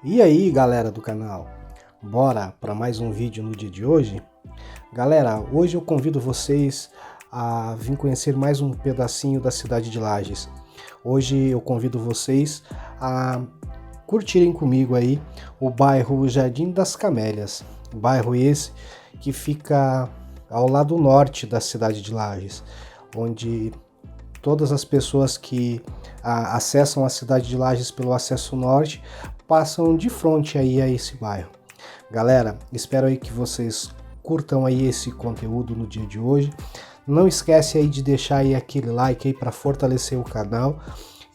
E aí, galera do canal, bora para mais um vídeo no dia de hoje? Galera, hoje eu convido vocês a vir conhecer mais um pedacinho da cidade de Lages. Hoje eu convido vocês a curtirem comigo aí o bairro Jardim das Camélias, bairro esse que fica ao lado norte da cidade de Lages, onde todas as pessoas que acessam a cidade de Lages pelo acesso norte passam de frente aí a esse bairro. Galera, espero aí que vocês curtam aí esse conteúdo no dia de hoje. Não esquece aí de deixar aí aquele like aí para fortalecer o canal.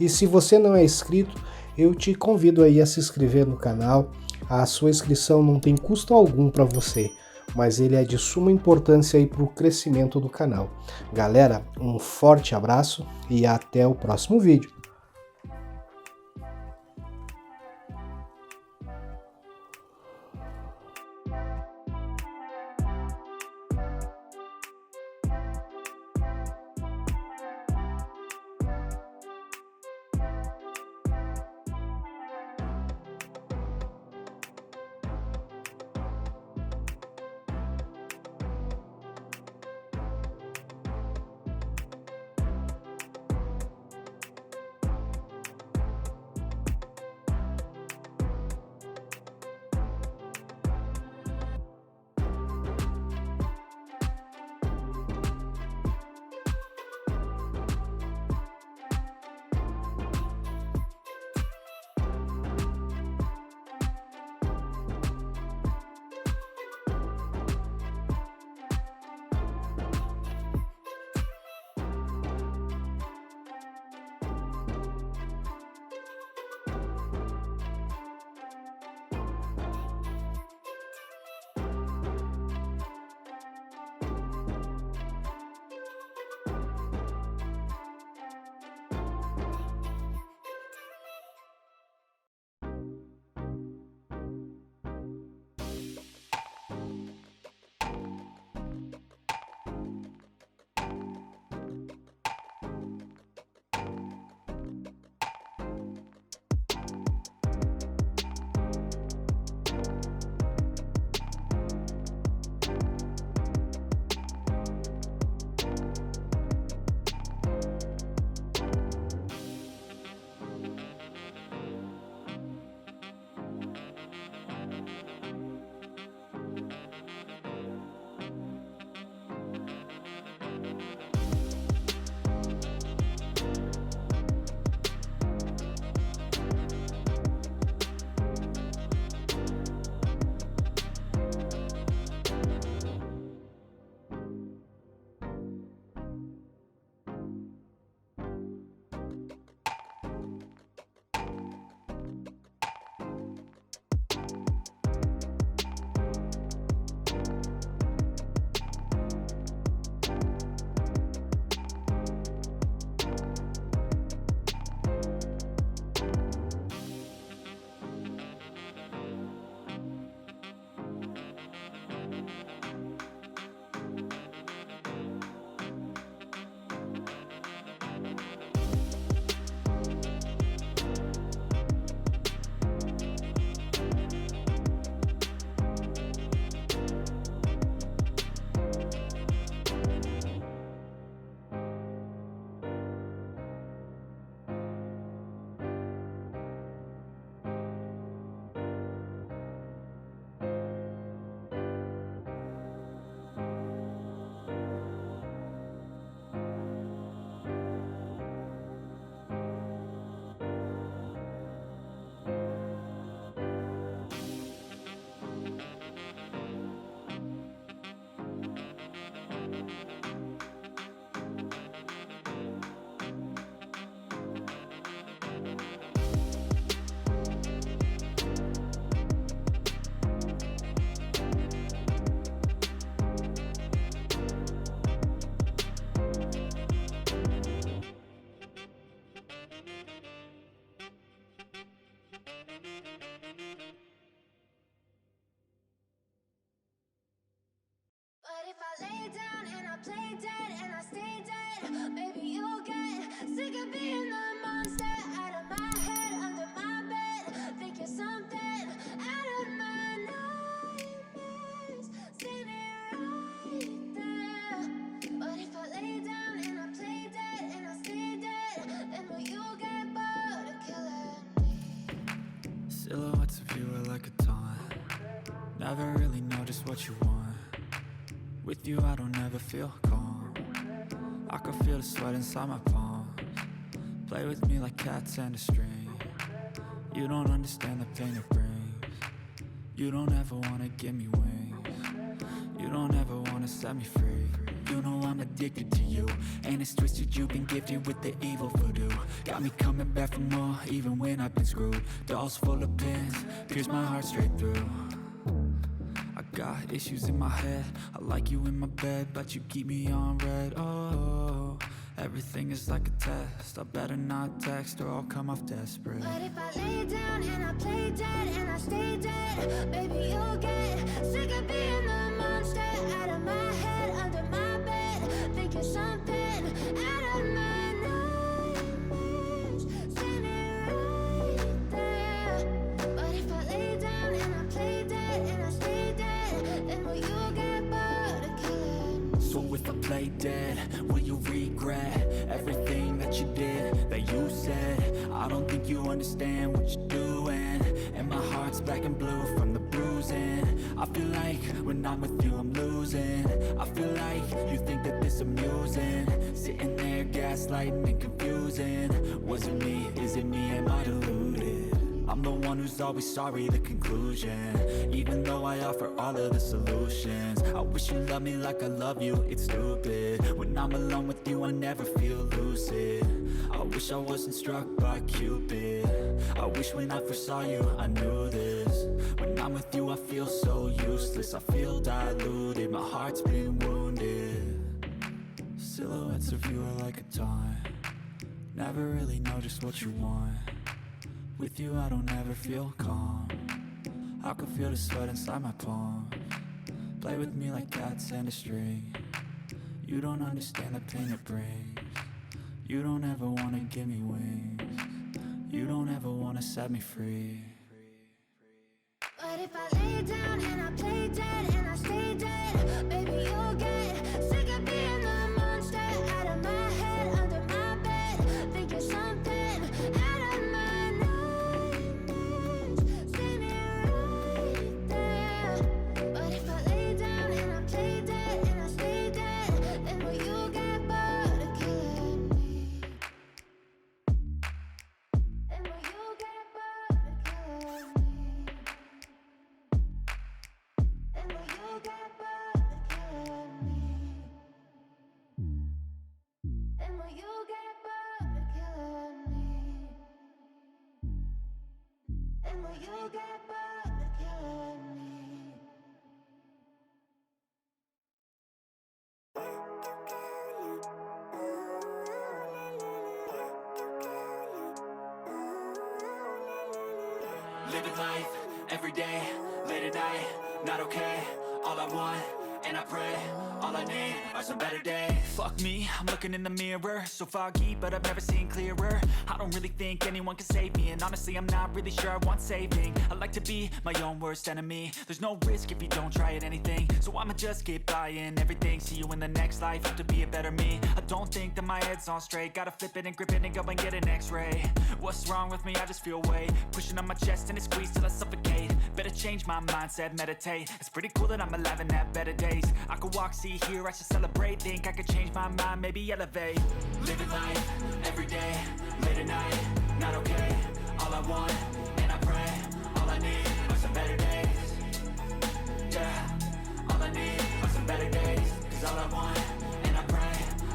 E se você não é inscrito, eu te convido aí a se inscrever no canal. A sua inscrição não tem custo algum para você, mas ele é de suma importância aí para o crescimento do canal. Galera, um forte abraço e até o próximo vídeo. Sick of being the monster out of my head, under my bed. Think you're something Silhouettes of you are like a taunt. Never really know just what you want. With you I don't ever feel calm. I can feel the sweat inside my palms. Play with me like cats and a string. You don't understand the pain it brings. You don't ever wanna give me wings. You don't ever wanna set me free. You know I'm addicted to you, and it's twisted, you've been gifted with the evil voodoo. Got me coming back for more, even when I've been screwed. Dolls full of pins, pierce my heart straight through. I got issues in my head, I like you in my bed, but you keep me on red. Oh, everything is like a test, I better not text or I'll come off desperate. But if I lay down and I play dead and I stay dead, baby you'll get sick of being the monster out of my head, under my bed, thinking something out of my nightmares, standing right there. But if I lay down and I play dead and I stay dead, then will you get bored of killing me? So if I play dead, will you regret everything that you did, that you said? I don't think you understand what you're doing, and my heart's black and blue from the bruising. I feel like when I'm with you I'm losing. I feel like you think that this amusing, sitting there gaslighting and confusing. Was it me? Is it me? Am I deluded? I'm the one who's always sorry, the conclusion. Even though I offer all of the solutions, I wish you loved me like I love you, it's stupid. When I'm alone with you I never feel lucid. I wish I wasn't struck by Cupid. I wish when I first saw you I knew this. When I'm with you I feel so useless, I feel diluted, my heart's been wounded. Silhouettes of you are like a taunt. Never really know just what you want. With you I don't ever feel calm. I can feel the sweat inside my palms. Play with me like cats and a string. You don't understand the pain it brings. You don't ever wanna give me wings. You don't ever wanna set me free. But if I lay down and I play dead and I stay dead, baby you'll get sick of being the monster out of my head, under my bed, thinking something out of my nightmares, standing right there. But if I lay down and I play dead and I stay dead, then will you get bored of killing me? Then will you get bored of killing me? And will you get bored of killing me? And will you get bored of killing me? And will you get bored of killing me? Living life, every day, late at night, not okay. All I want, and I pray, all I need are some better days. Fuck me, I'm looking in the mirror, so foggy, but I've never seen clearer. I don't really think anyone can save me, and honestly I'm not really sure I want saving. I like to be my own worst enemy. There's no risk if you don't try at anything, so I'ma just keep buying everything. See you in the next life, have to be a better me. I don't think that my head's on straight, gotta flip it and grip it and go and get an x-ray. What's wrong with me? I just feel weight pushing on my chest and it squeezes till I suffocate. Better change my mindset, meditate. It's pretty cool that I'm alive and have better days. I could walk, see, hear, I should celebrate. Think I could change my mind, maybe elevate. Living life, every day, late at night, not okay. All I want, and I pray, all I need are some better days. Yeah, all I need are some better days. Cause all I want, and I pray,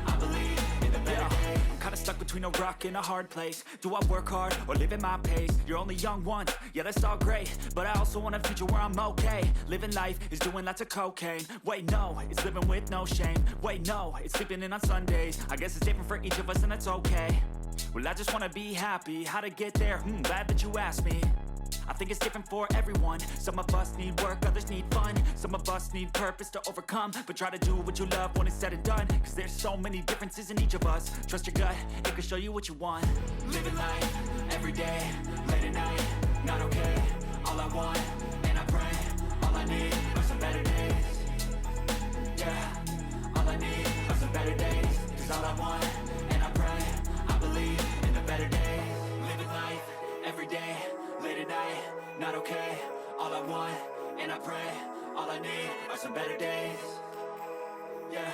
I believe in the better days. I'm kinda stuck between a rock and a hard place. Do I work hard or live at my pace? You're only young once, yeah that's all great, but I also want a future where I'm okay. Living life is doing lots of cocaine. Wait no, it's living with no shame. Wait no, it's sleeping in on Sundays. I guess it's different for each of us and that's okay. Well I just wanna be happy, how to get there? Glad that you asked me. I think it's different for everyone. Some of us need work, others need fun. Some of us need purpose to overcome. But try to do what you love when it's said and done. Cause there's so many differences in each of us. Trust your gut, it can show you what you want. Living life, every day, late at night, not okay. All I want, and I pray, all I need are some better days. Yeah, all I need are some better days. Cause all I want, and I pray, I believe in the better days. Living life, every day, late at night, some better days. Yeah,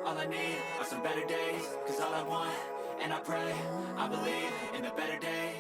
all I need are some better days. Cause all I want, and I pray, I believe in the better days.